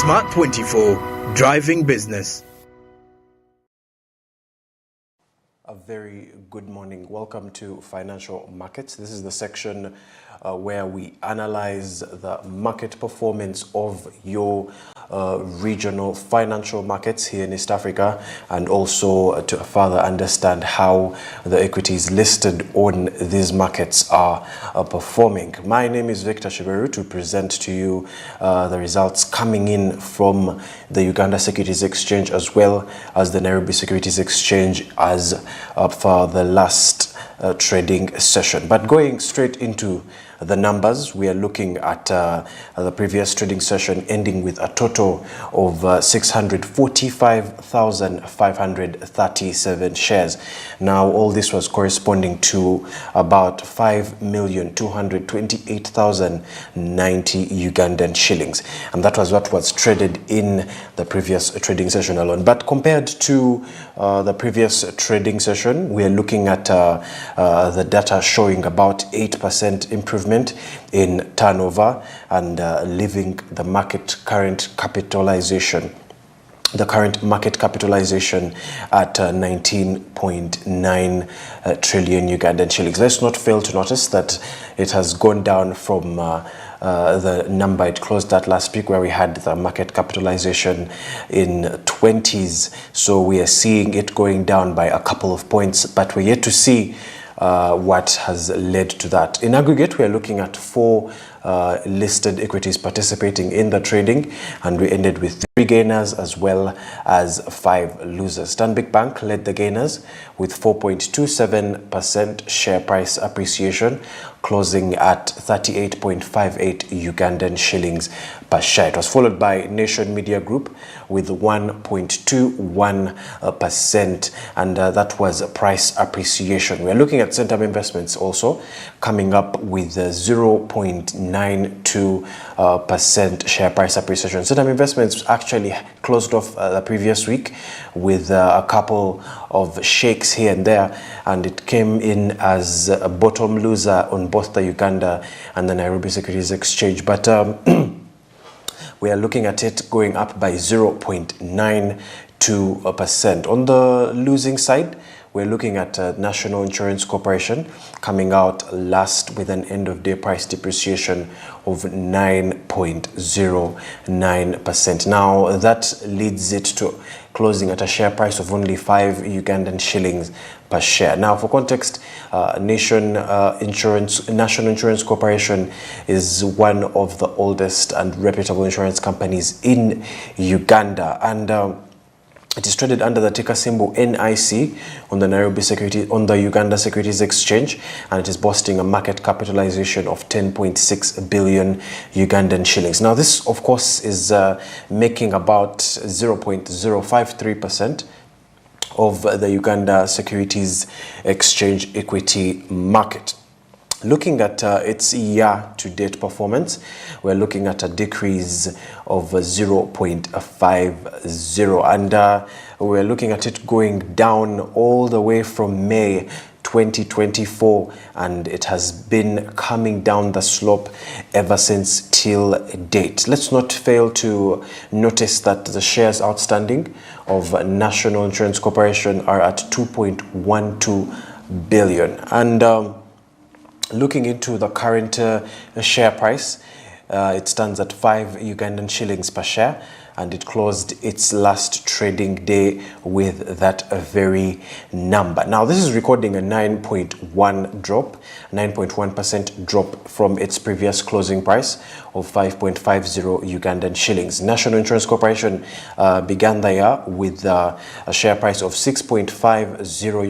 Smart 24, driving business. A very good morning. Welcome to Financial Markets. This is the section where we analyze the market performance of your regional financial markets here in East Africa, and also to further understand how the equities listed on these markets are performing. My name is Victor Shiberu to present to you the results coming in from the Uganda Securities Exchange as well as the Nairobi Securities Exchange as for the last trading session. But going straight into the numbers, we are looking at the previous trading session ending with a total of 645,537 shares. Now, all this was corresponding to about 5,228,090 Ugandan shillings. And that was what was traded in the previous trading session alone. But compared to the previous trading session, we are looking at the data showing about 8% improvement in turnover and leaving the current market capitalization at 19.9 trillion Ugandan shillings. Let's not fail to notice that it has gone down from the number it closed at last week, where we had the market capitalization in 20s. So we are seeing it going down by a couple of points, but we're yet to see what has led to that. In aggregate, we are looking at 4 listed equities participating in the trading, and we ended with 3 gainers as well as 5 losers. Stanbic Bank led the gainers with 4.27% share price appreciation, closing at 38.58 Ugandan shillings per share. It was followed by Nation Media Group with 1.21%, and that was price appreciation. We are looking at Centum Investments also coming up with 0.92% share price appreciation. Centum Investments actually closed off the previous week with a couple of shakes here and there, and it came in as a bottom loser on both the Uganda and the Nairobi Securities Exchange. But we are looking at it going up by 0.92%. On the losing side, we're looking at National Insurance Corporation coming out last with an end-of-day price depreciation of 9.09%. Now, that leads it to closing at a share price of only 5 Ugandan shillings per share. Now, for context, National Insurance Corporation is one of the oldest and reputable insurance companies in Uganda, and it is traded under the ticker symbol NIC on the Uganda Securities Exchange, and it is boasting a market capitalization of 10.6 billion Ugandan shillings. Now, this, of course, is making about 0.053% of the Uganda Securities Exchange equity market. Looking at its year-to-date performance, we're looking at a decrease of 0.50, and we're looking at it going down all the way from May 2024, and it has been coming down the slope ever since till date. Let's not fail to notice that the shares outstanding of National Insurance Corporation are at 2.12 billion, and looking into the current share price, it stands at 5 Ugandan shillings per share, and it closed its last trading day with that very number. Now, this is recording a 9.1% drop from its previous closing price of 5.50 Ugandan shillings. National Insurance Corporation began the year with a share price of 6.50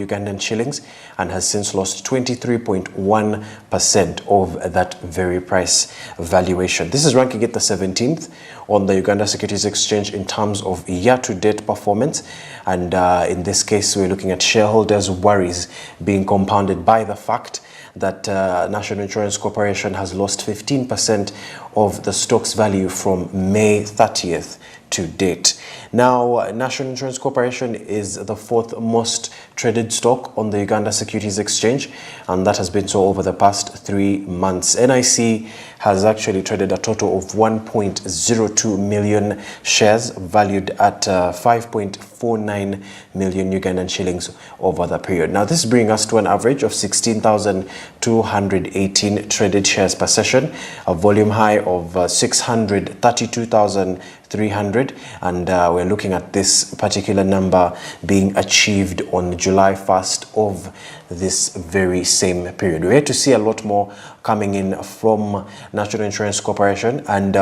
Ugandan shillings and has since lost 23.1% of that very price valuation. This is ranking it the 17th on the Uganda Securities Exchange in terms of year-to-date performance, and in this case we're looking at shareholders' worries being compounded by the fact that National Insurance Corporation has lost 15% of the stock's value from May 30th to date. Now, National Insurance Corporation is the fourth most traded stock on the Uganda Securities Exchange, and that has been so over the past 3 months. NIC has actually traded a total of 1.02 million shares valued at 5.49 million Ugandan shillings over the period. Now, this brings us to an average of 16,218 traded shares per session, a volume high of 632,300, and we're looking at this particular number being achieved on July 1st of this very same period. We're here to see a lot more coming in from National Insurance Corporation, and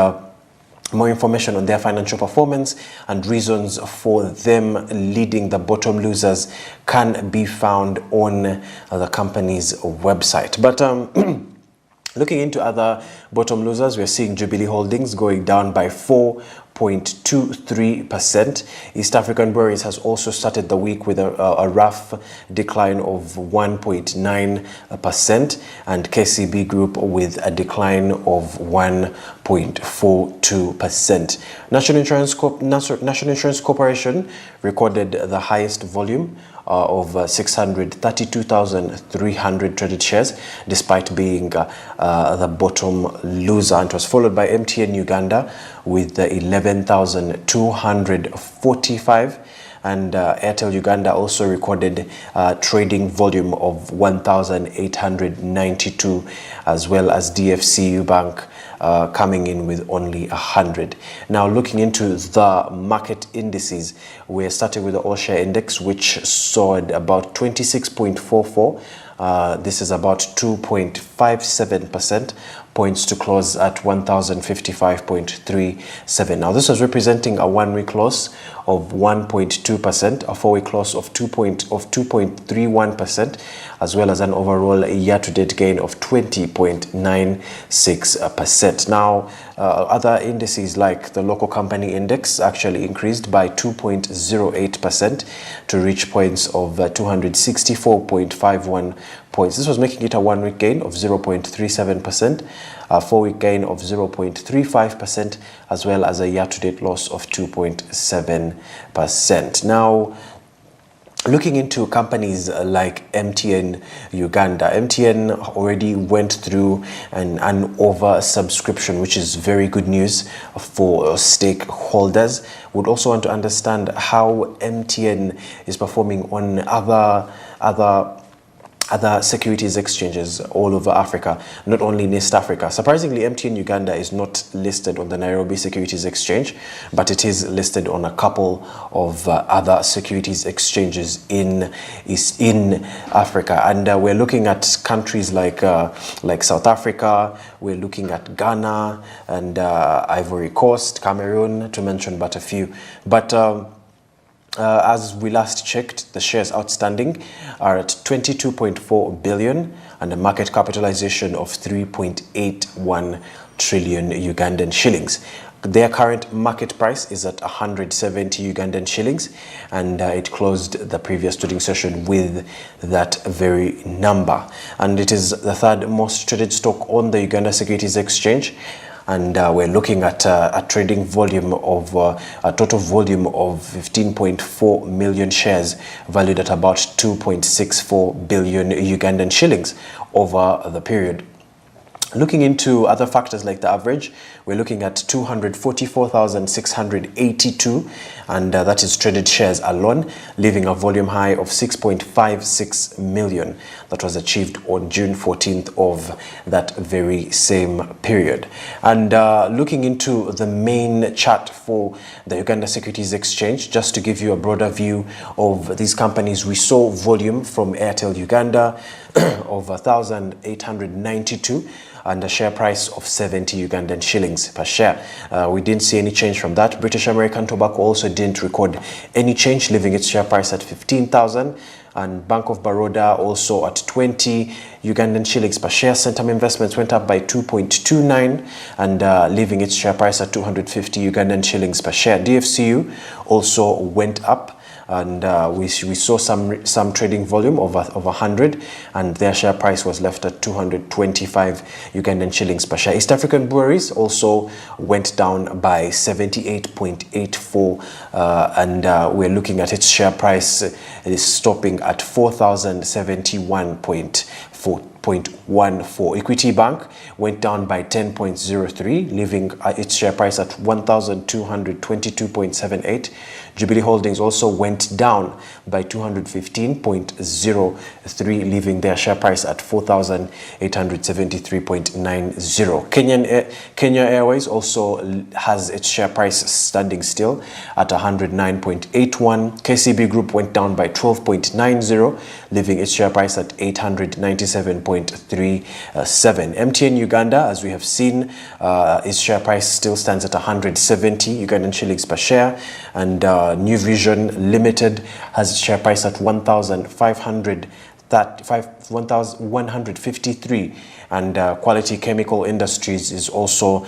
more information on their financial performance and reasons for them leading the bottom losers can be found on the company's website. But looking into other bottom losers, we're seeing Jubilee Holdings going down by 4.23%. East African Breweries has also started the week with a rough decline of 1.9%, and KCB Group with a decline of 1.42%. National Insurance Corporation recorded the highest volume of 632,300 traded shares, despite being the bottom loser, and it was followed by MTN Uganda with 11,245, and Airtel Uganda also recorded trading volume of 1,892, as well as DFCU Bank coming in with only 100. Now, looking into the market indices, we're starting with the All Share Index, which soared about 26.44. This is about 2.57% points to close at 1,055.37. Now, this was representing a 1-week loss of 1.2%, a 4-week loss of 2.31%, as well as an overall year-to-date gain of 20.96%. Now, other indices like the local company index actually increased by 2.08% to reach points of 264.51 points. This was making it a 1-week gain of 0.37%, a 4-week gain of 0.35%, as well as a year-to-date loss of 2.7%. Now, looking into companies like MTN Uganda, MTN already went through an oversubscription, which is very good news for stakeholders. Would also want to understand how MTN is performing on other securities exchanges all over Africa, not only in East Africa. Surprisingly, MTN Uganda is not listed on the Nairobi Securities Exchange, but it is listed on a couple of other securities exchanges in Africa. And we're looking at countries like South Africa, we're looking at Ghana and Ivory Coast, Cameroon, to mention but a few. But as we last checked, the shares outstanding are at 22.4 billion and a market capitalization of 3.81 trillion Ugandan shillings. Their current market price is at 170 Ugandan shillings, and it closed the previous trading session with that very number. And it is the third most traded stock on the Uganda Securities Exchange. And we're looking at a trading volume of a total volume of 15.4 million shares valued at about 2.64 billion Ugandan shillings over the period. Looking into other factors like the average, we're looking at 244,682, and that is traded shares alone, leaving a volume high of 6.56 million that was achieved on June 14th of that very same period. And looking into the main chart for the Uganda Securities Exchange, just to give you a broader view of these companies, we saw volume from Airtel Uganda of 1,892 and a share price of 70 Ugandan shillings per share. We didn't see any change from that. British American Tobacco also didn't record any change, leaving its share price at 15,000. And Bank of Baroda also at 20 Ugandan shillings per share. Centum Investments went up by 2.29 and leaving its share price at 250 Ugandan shillings per share. DFCU also went up and we saw some trading volume of 100, and their share price was left at 225 Ugandan shillings per share. East African breweries also went down by 78.84, and we're looking at its share price. It is stopping at 4,071.14. Equity Bank went down by 10.03, leaving its share price at 1,222.78. Jubilee Holdings also went down by 215.03, leaving their share price at 4,873.90. Kenya Airways also has its share price standing still at 109.81. KCB Group went down by 12.90, leaving its share price at 897.37. MTN Uganda, as we have seen, its share price still stands at 170 Ugandan shillings per share, and New Vision Limited has its share price at 1,153, and Quality Chemical Industries is also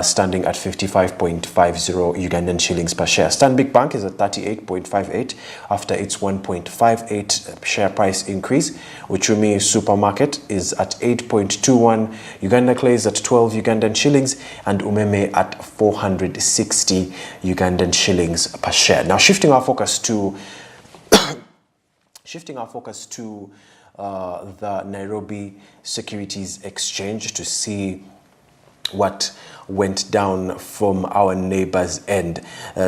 standing at 55.50 Ugandan shillings per share. Stanbic Bank is at 38.58 after its 1.58 share price increase. Uchumi Supermarket is at 8.21, Uganda Clay is at 12 Ugandan shillings, and Umeme at 460 Ugandan shillings per share. Now shifting our focus to the Nairobi Securities Exchange to see what went down from our neighbors' end.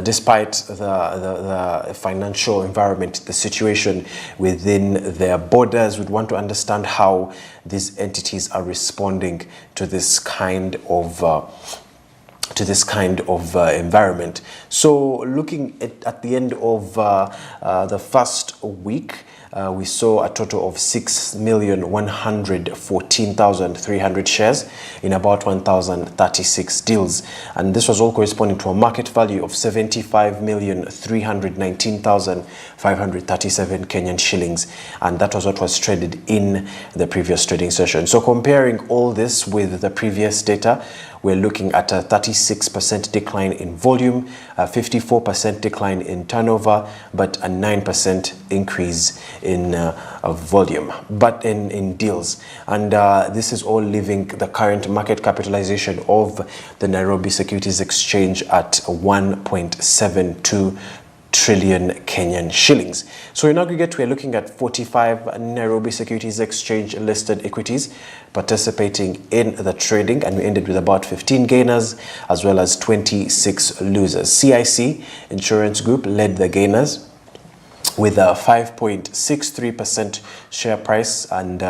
Despite the financial environment, the situation within their borders, we'd want to understand how these entities are responding to this kind of environment. So looking at the end of the first week, we saw a total of 6,114,300 shares in about 1,036 deals, and this was all corresponding to a market value of 75,319,537 Kenyan shillings, and that was what was traded in the previous trading session. So comparing all this with the previous data, we're looking at a 36% decline in volume, a 54% decline in turnover, but a 9% increase in volume, but in deals. And this is all leaving the current market capitalization of the Nairobi Securities Exchange at 1.72 trillion Kenyan shillings. So in aggregate, we're looking at 45 Nairobi Securities Exchange listed equities participating in the trading, and we ended with about 15 gainers as well as 26 losers. CIC Insurance Group led the gainers with a 5.63% share price and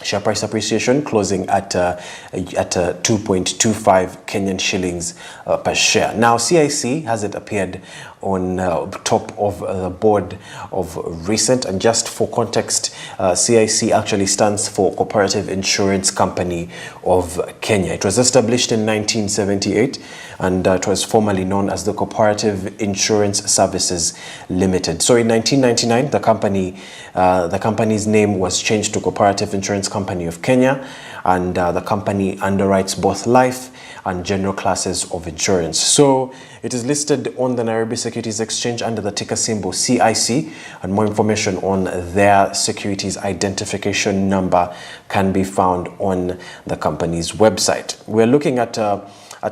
share price appreciation, closing at 2.25 Kenyan shillings per share. Now, CIC hasn't appeared on top of the board of recent, and just for context, CIC actually stands for Cooperative Insurance Company of Kenya. It was established in 1978, and it was formerly known as the Cooperative Insurance Services Limited. So in 1999, the company's name was changed to Cooperative Insurance Company of Kenya, and the company underwrites both life and general classes of insurance. So it is listed on the Nairobi Securities Exchange under the ticker symbol CIC, and more information on their securities identification number can be found on the company's website. We're looking at a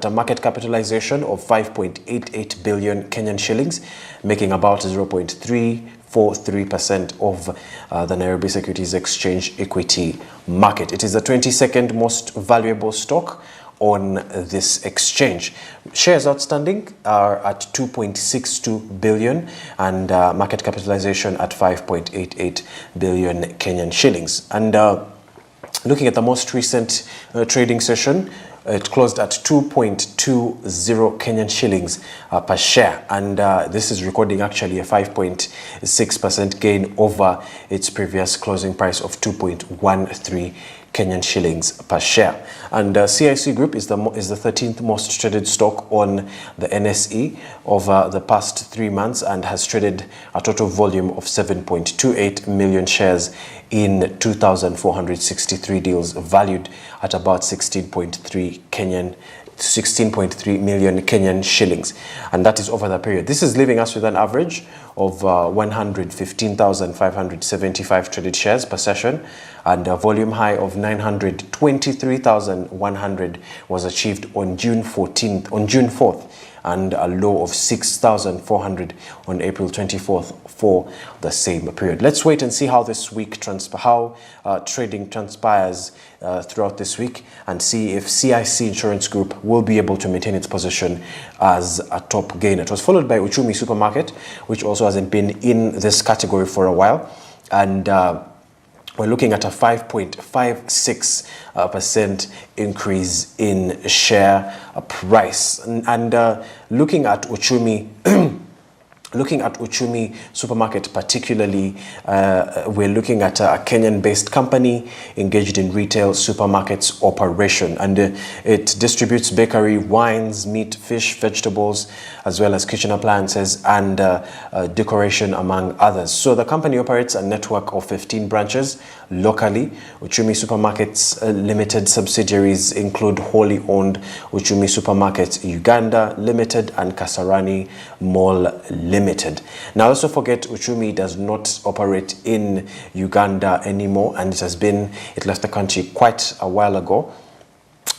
market capitalization of 5.88 billion Kenyan shillings, making about 0.343% of the Nairobi Securities Exchange equity market. It is the 22nd most valuable stock on this exchange. Shares outstanding are at 2.62 billion, and market capitalization at 5.88 billion Kenyan shillings. And looking at the most recent trading session, it closed at 2.20 Kenyan shillings per share, and this is recording actually a 5.6% gain over its previous closing price of 2.13 Kenyan shillings per share. And CIC Group is the 13th most traded stock on the NSE over the past 3 months, and has traded a total volume of 7.28 million shares in 2,463 deals, valued at about 16.3 million Kenyan shillings, and that is over the period. This is leaving us with an average of 115,575 traded shares per session, and a volume high of 923,100 was achieved on June 4th, and a low of 6,400 on April 24th for the same period. Let's wait and see how this week trading transpires throughout this week, and see if CIC Insurance Group will be able to maintain its position as a top gainer. It was followed by Uchumi Supermarket, which also hasn't been in this category for a while, and we're looking at a 5.56% increase in share price. And looking at Uchumi, looking at Uchumi Supermarket particularly, we're looking at a Kenyan-based company engaged in retail supermarkets operation, and it distributes bakery, wines, meat, fish, vegetables, as well as kitchen appliances and decoration, among others. So the company operates a network of 15 branches locally. Uchumi Supermarkets Limited subsidiaries include wholly owned Uchumi Supermarkets Uganda Limited and Kasarani Mall Limited. Now, also forget Uchumi does not operate in Uganda anymore, and it left the country quite a while ago,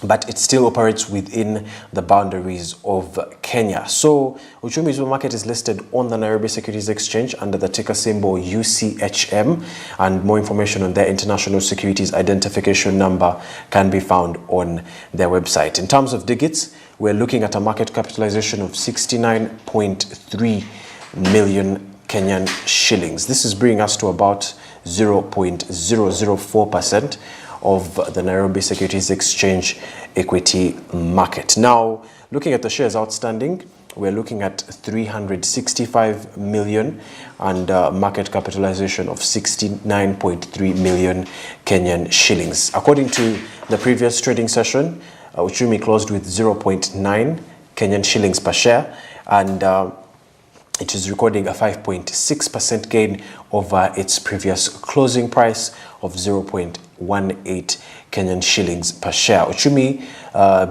but it still operates within the boundaries of Kenya. So Uchumi Supermarket is listed on the Nairobi Securities Exchange under the ticker symbol UCHM, and more information on their international securities identification number can be found on their website. In terms of digits, we're looking at a market capitalization of 69.3 million Kenyan shillings. This is bringing us to about 0.004% of the Nairobi Securities Exchange equity market. Now, looking at the shares outstanding, we're looking at 365 million and market capitalization of 69.3 million Kenyan shillings. According to the previous trading session, Uchumi closed with 0.9 Kenyan shillings per share, and it is recording a 5.6% gain over its previous closing price of 0.18 Kenyan shillings per share. Uchumi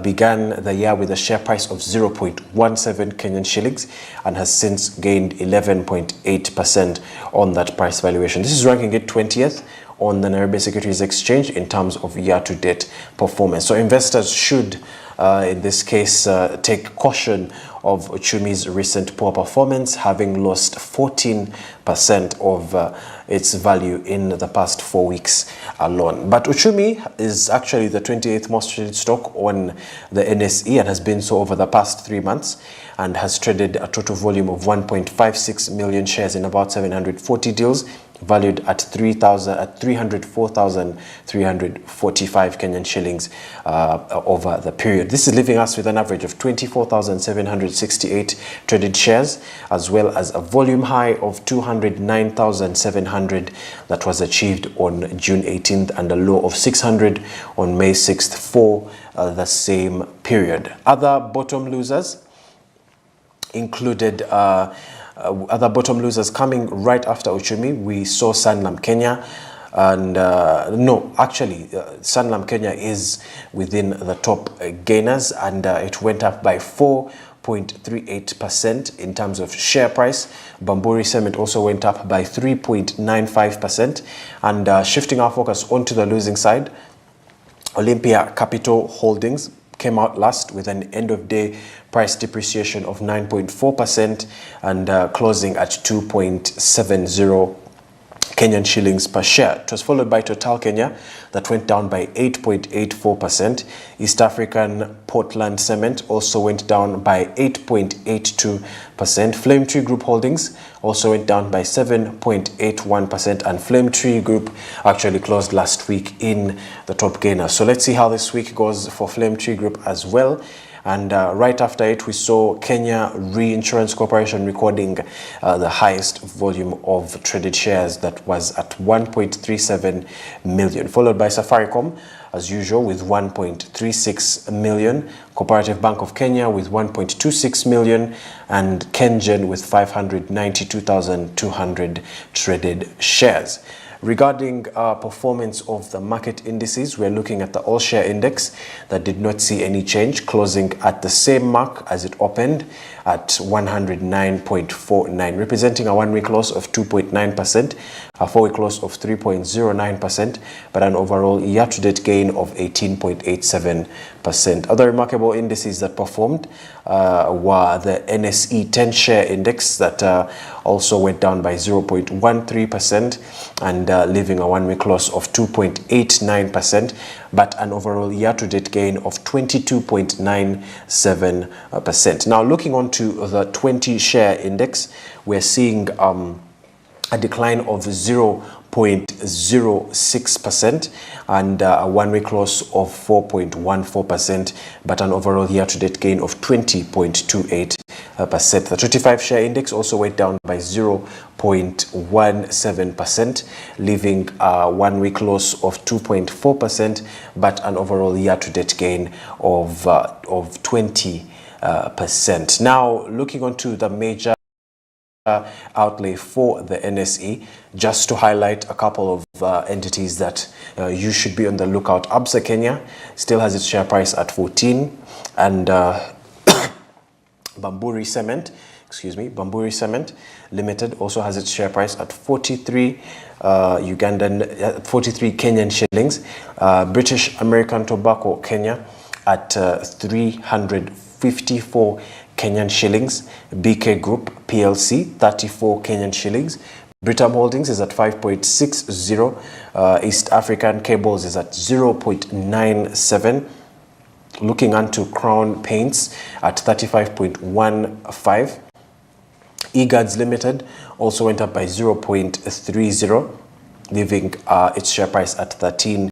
began the year with a share price of 0.17 Kenyan shillings and has since gained 11.8% on that price valuation. This is ranking it 20th on the Nairobi Securities Exchange in terms of year-to-date performance. So investors should, in this case, take caution of Uchumi's recent poor performance, having lost 14% of its value in the past 4 weeks alone. But Uchumi is actually the 28th most traded stock on the NSE and has been so over the past 3 months, and has traded a total volume of 1.56 million shares in about 740 deals, valued at 304,345 Kenyan shillings over the period. This is leaving us with an average of 24,768 traded shares, as well as a volume high of 209,700 that was achieved on June 18th and a low of 600 on May 6th for the same period. Other bottom losers included other bottom losers coming right after Uchumi. We saw Sanlam Kenya, and Sanlam Kenya is within the top gainers, and it went up by 4.38% in terms of share price. Bamburi Cement also went up by 3.95%, and shifting our focus onto the losing side, Olympia Capital Holdings came out last with an end-of-day price depreciation of 9.4% and closing at 2.70 Kenyan shillings per share. It was followed by Total Kenya that went down by 8.84%. East African Portland Cement also went down by 8.82%. Flame Tree Group Holdings also went down by 7.81%, and Flame Tree Group actually closed last week in the top gainer. So let's see how this week goes for Flame Tree Group as well. And right after it, we saw Kenya Reinsurance Corporation recording the highest volume of traded shares, that was at 1.37 million, followed by Safaricom, as usual, with 1.36 million, Cooperative Bank of Kenya with 1.26 million, and KenGen with 592,200 traded shares. Regarding performance of the market indices, we're looking at the all-share index that did not see any change, closing at the same mark as it opened at 109.49, representing a one-week loss of 2.9%, a four-week loss of 3.09%, but an overall year-to-date gain of 18.87%. Other remarkable indices that performed were the NSE 10-share index that also went down by 0.13% and leaving a one-week loss of 2.89%, but an overall year-to-date gain of 22.97%. Now, looking on to the 20-share index, we're seeing a decline of 0.06% and a one-week loss of 4.14%, but an overall year-to-date gain of 20.28%. The 25-share index also went down by 0.17%, leaving a one-week loss of 2.4%, but an overall year-to-date gain of 20%. Now, looking on to the major outlay for the NSE, just to highlight a couple of entities that you should be on the lookout. Absa Kenya still has its share price at 14, and Bamburi Cement Limited also has its share price at 43 43 Kenyan shillings. British American Tobacco Kenya at 354 Kenyan shillings. BK Group PLC 34 Kenyan shillings. Britam Holdings is at 5.60. East African Cables is at 0.97. Looking onto Crown Paints at 35.15. eGuards Limited also went up by 0.30, leaving its share price at 13.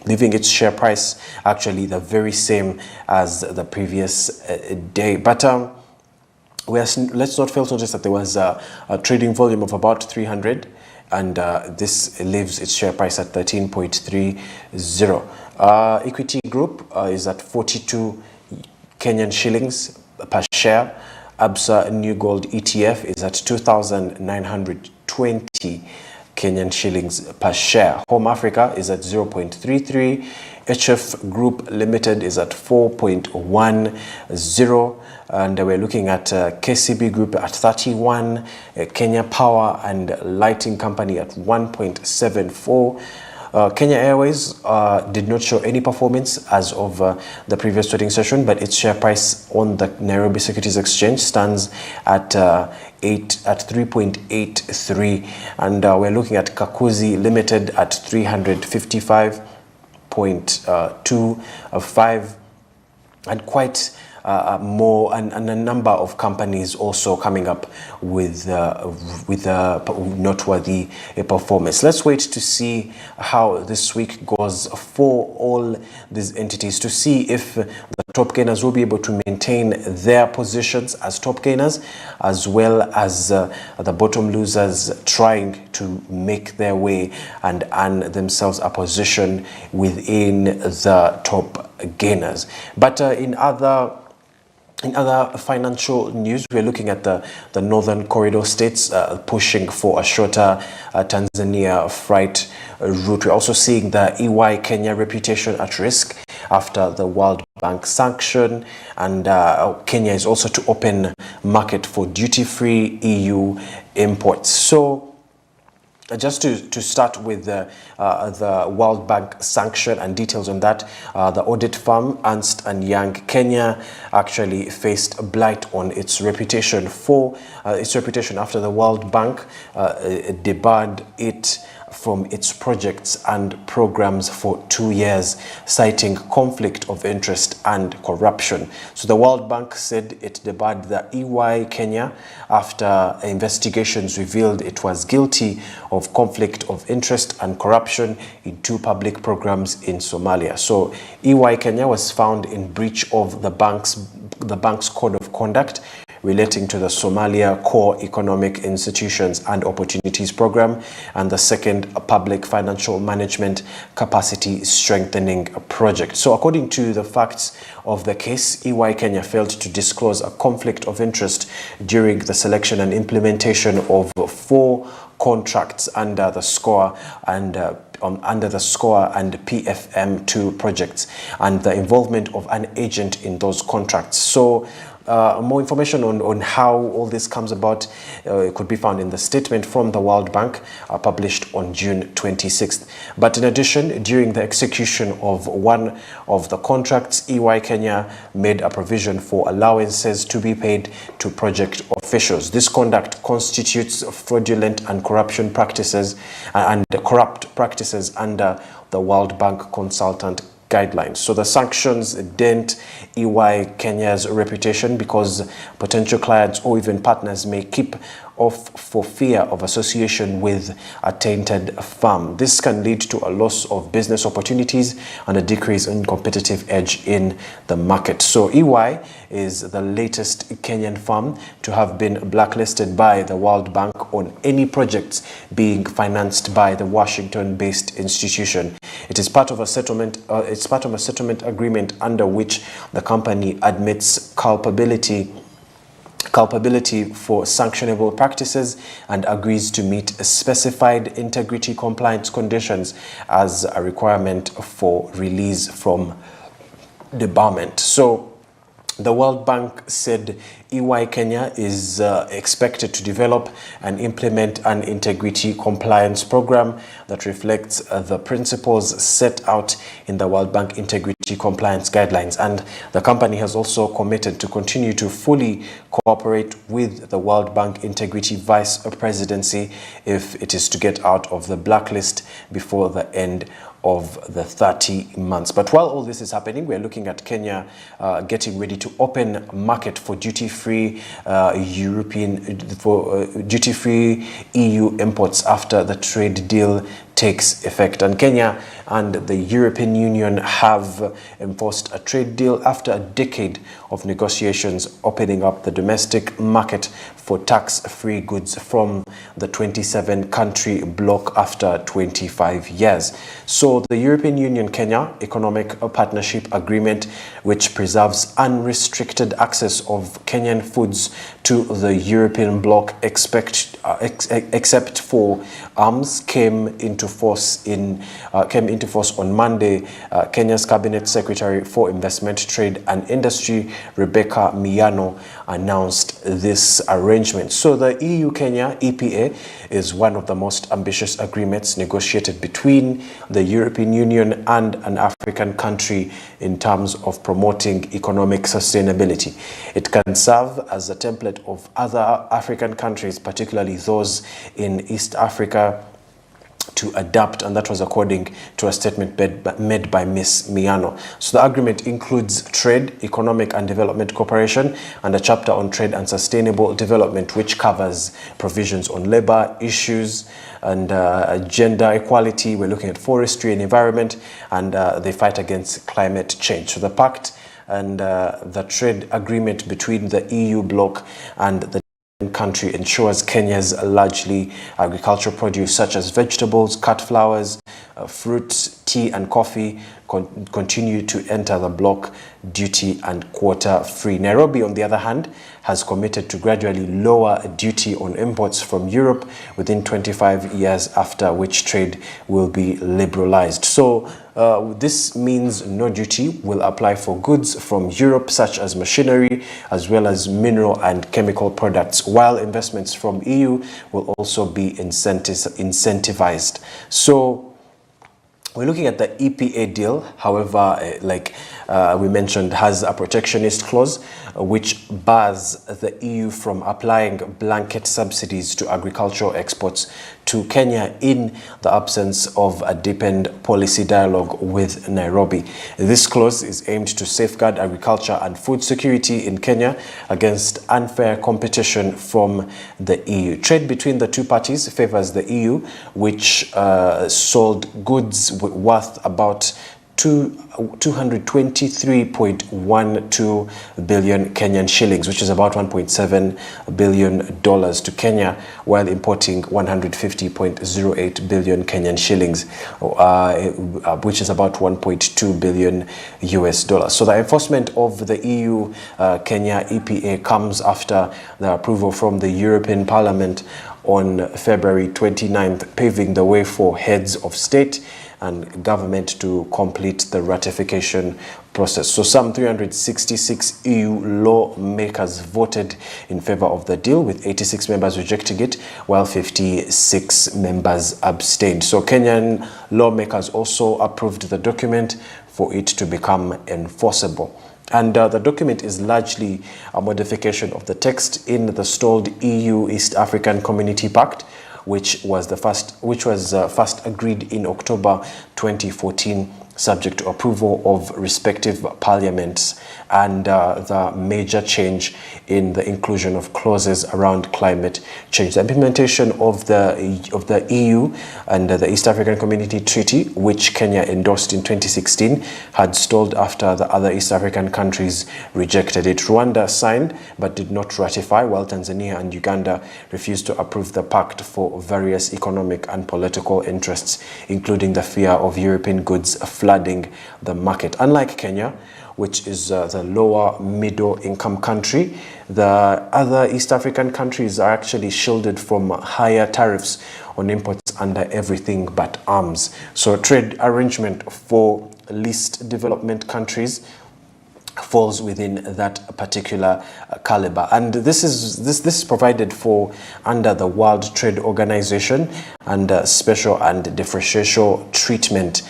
Leaving its share price actually the very same as the previous day. But let's not fail to notice that there was a trading volume of about 300, and this leaves its share price at 13.30. Equity Group is at 42 Kenyan shillings per share. Absa New Gold ETF is at 2,920 Kenyan shillings per share. Home Africa is at 0.33. HF Group Limited is at 4.10. And we're looking at KCB Group at 31, Kenya Power and Lighting Company at 1.74. Kenya Airways did not show any performance as of the previous trading session, but its share price on the Nairobi Securities Exchange stands at 3.83, and we're looking at Kakuzi Limited at 355.25, and quite more, and a number of companies also coming up with noteworthy performance. Let's wait to see how this week goes for all these entities, to see if the top gainers will be able to maintain their positions as top gainers, as well as the bottom losers trying to make their way and earn themselves a position within the top gainers. But in other financial news, we're looking at the Northern Corridor states pushing for a shorter Tanzania freight route. We're also seeing the EY Kenya reputation at risk after the World Bank sanction, and Kenya is also to open market for duty-free EU imports. So just to start with the World Bank sanction and details on that, the audit firm Ernst & Young Kenya actually faced a blight on its reputation after the World Bank debarred it from its projects and programs for 2 years, citing conflict of interest and corruption. So the World Bank said it debarred the EY Kenya after investigations revealed it was guilty of conflict of interest and corruption in 2 public programs in Somalia. So EY Kenya was found in breach of the bank's code of conduct relating to the Somalia Core Economic Institutions and Opportunities Program and the second Public Financial Management Capacity Strengthening Project. So according to the facts of the case, EY Kenya failed to disclose a conflict of interest during the selection and implementation of 4 contracts under the SCORE and under the SCORE and PFM2 projects, and the involvement of an agent in those contracts. So more information on how all this comes about could be found in the statement from the World Bank published on June 26th. But in addition, during the execution of one of the contracts, EY Kenya made a provision for allowances to be paid to project officials. This conduct constitutes fraudulent and corrupt practices under the World Bank consultant guidelines. So the sanctions dent EY Kenya's reputation because potential clients or even partners may keep off for fear of association with a tainted firm. This can lead to a loss of business opportunities and a decrease in competitive edge in the market. So EY is the latest Kenyan firm to have been blacklisted by the World Bank on any projects being financed by the Washington-based institution. It is part of a settlement. It's part of a settlement agreement under which the company admits culpability for sanctionable practices and agrees to meet specified integrity compliance conditions as a requirement for release from debarment. So the World Bank said EY Kenya is expected to develop and implement an integrity compliance program that reflects the principles set out in the World Bank integrity compliance guidelines. And the company has also committed to continue to fully cooperate with the World Bank Integrity Vice Presidency if it is to get out of the blacklist before the end of the 30 months. But while all this is happening, we're looking at Kenya getting ready to open market for duty-free duty-free EU imports after the trade deal takes effect. And Kenya and the European Union have enforced a trade deal after a decade of negotiations, opening up the domestic market for tax-free goods from the 27-country bloc after 25 years. So the European Union-Kenya Economic Partnership Agreement, which preserves unrestricted access of Kenyan foods to the European bloc except for arms, came into force on Monday. Kenya's Cabinet Secretary for Investment, Trade and Industry, Rebecca Miano, announced this arrangement. So the EU-Kenya EPA is one of the most ambitious agreements negotiated between the European Union and an African country in terms of promoting economic sustainability. It can serve as a template of other African countries, particularly those in East Africa, to adapt, and that was according to a statement made by Ms. Miano. So the agreement includes trade, economic and development cooperation, and a chapter on trade and sustainable development, which covers provisions on labor issues and gender equality. We're looking at forestry and environment, and the fight against climate change. So the pact and the trade agreement between the EU bloc and the country ensures Kenya's largely agricultural produce such as vegetables, cut flowers, fruits, tea and coffee continue to enter the bloc duty and quota free. Nairobi, on the other hand, has committed to gradually lower duty on imports from Europe within 25 years, after which trade will be liberalized. So this means no duty will apply for goods from Europe, such as machinery, as well as mineral and chemical products, while investments from EU will also be incentivized. So we're looking at the EPA deal, however, like we mentioned, has a protectionist clause which bars the EU from applying blanket subsidies to agricultural exports to Kenya in the absence of a deepened policy dialogue with Nairobi. This clause is aimed to safeguard agriculture and food security in Kenya against unfair competition from the EU. Trade between the two parties favors the EU, which sold goods worth about 223.12 billion Kenyan shillings, which is about $1.7 billion to Kenya, while importing 150.08 billion Kenyan shillings, which is about 1.2 billion US dollars. So the enforcement of the EU Kenya EPA comes after the approval from the European Parliament on February 29th, paving the way for heads of state and government to complete the ratification process. So some 366 EU lawmakers voted in favor of the deal, with 86 members rejecting it, while 56 members abstained. So Kenyan lawmakers also approved the document for it to become enforceable. And the document is largely a modification of the text in the stalled EU East African Community Pact, which was first agreed in October 2014, subject to approval of respective parliaments, and the major change in the inclusion of clauses around climate change. The implementation of the EU and the East African Community Treaty, which Kenya endorsed in 2016, had stalled after the other East African countries rejected it. Rwanda signed but did not ratify, while Tanzania and Uganda refused to approve the pact for various economic and political interests, including the fear of European goods flooding the market. Unlike Kenya, which is the lower middle income country, the other East African countries are actually shielded from higher tariffs on imports under everything but arms. So a trade arrangement for least development countries falls within that particular caliber, and this is provided for under the World Trade Organization and special and differential treatment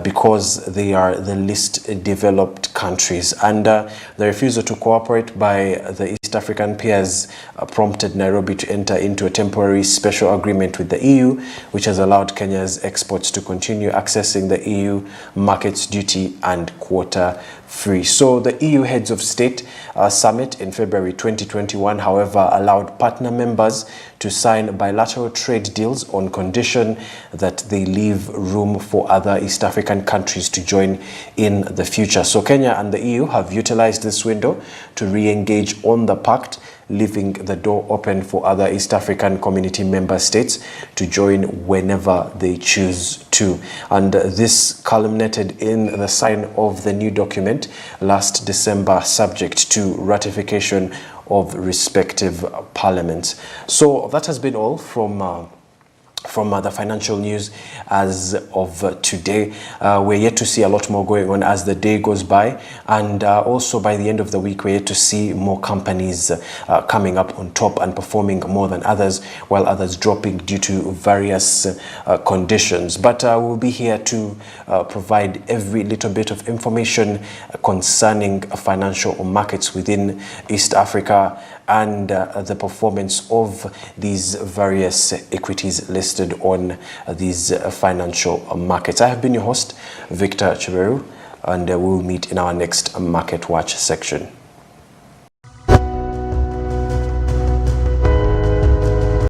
because they are the least developed countries, and the refusal to cooperate by the East African peers prompted Nairobi to enter into a temporary special agreement with the EU, which has allowed Kenya's exports to continue accessing the EU markets duty and quota free. So the EU Heads of State Summit in February 2021, however, allowed partner members to sign bilateral trade deals on condition that they leave room for other East African countries to join in the future. So Kenya and the EU have utilized this window to re-engage on the pact, leaving the door open for other East African Community member states to join whenever they choose to. And this culminated in the sign of the new document last December, subject to ratification of respective parliaments. So that has been all from the financial news as of today. We're yet to see a lot more going on as the day goes by, and also by the end of the week we're yet to see more companies coming up on top and performing more than others, while others dropping due to various conditions. But we'll be here to provide every little bit of information concerning financial markets within East Africa and the performance of these various equities listed on these financial markets. I have been your host, Victor Chiveru, and we'll meet in our next Market Watch section.